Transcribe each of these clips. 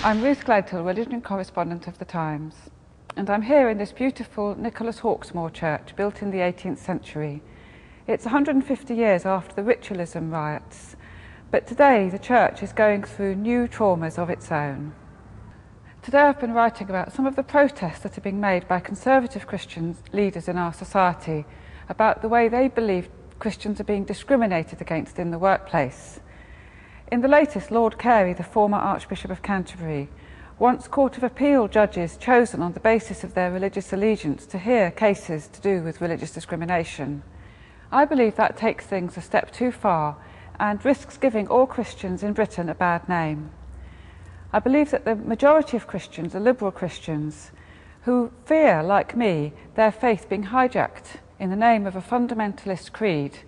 I'm Ruth Gledhill, religion correspondent of The Times, and I'm here in this beautiful Nicholas Hawksmoor church built in the 18th century. It's 150 years after the ritualism riots, but today the church is going through new traumas of its own. Today I've been writing about some of the protests that are being made by conservative Christian leaders in our society about the way they believe Christians are being discriminated against in the workplace. In the latest, Lord Carey, the former Archbishop of Canterbury, wants Court of Appeal judges chosen on the basis of their religious allegiance to hear cases to do with religious discrimination. I believe that takes things a step too far and risks giving all Christians in Britain a bad name. I believe that the majority of Christians are liberal Christians who fear, like me, their faith being hijacked in the name of a fundamentalist creed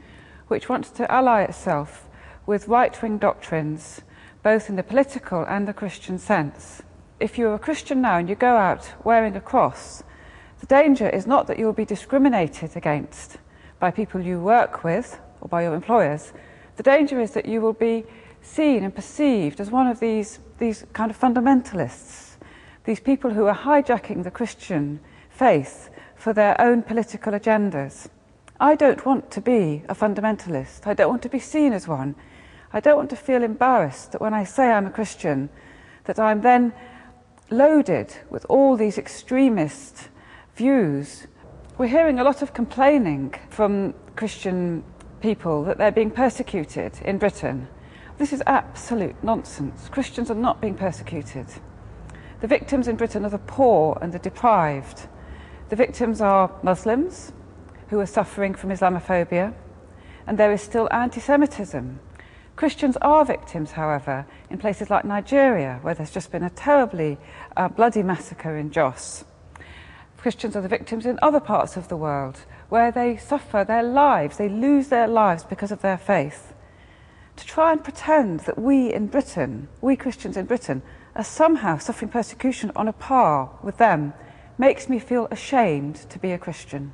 which wants to ally itself with right-wing doctrines, both in the political and the Christian sense. If you're a Christian now and you go out wearing a cross, the danger is not that you'll be discriminated against by people you work with or by your employers. The danger is that you will be seen and perceived as one of these kind of fundamentalists, these people who are hijacking the Christian faith for their own political agendas. I don't want to be a fundamentalist. I don't want to be seen as one. I don't want to feel embarrassed that when I say I'm a Christian, that I'm then loaded with all these extremist views. We're hearing a lot of complaining from Christian people that they're being persecuted in Britain. This is absolute nonsense. Christians are not being persecuted. The victims in Britain are the poor and the deprived. The victims are Muslims who are suffering from Islamophobia, and there is still anti-Semitism. Christians are victims, however, in places like Nigeria, where there's just been a terribly bloody massacre in Jos. Christians are the victims in other parts of the world, where they suffer their lives, they lose their lives because of their faith. To try and pretend that we in Britain, we Christians in Britain, are somehow suffering persecution on a par with them, makes me feel ashamed to be a Christian.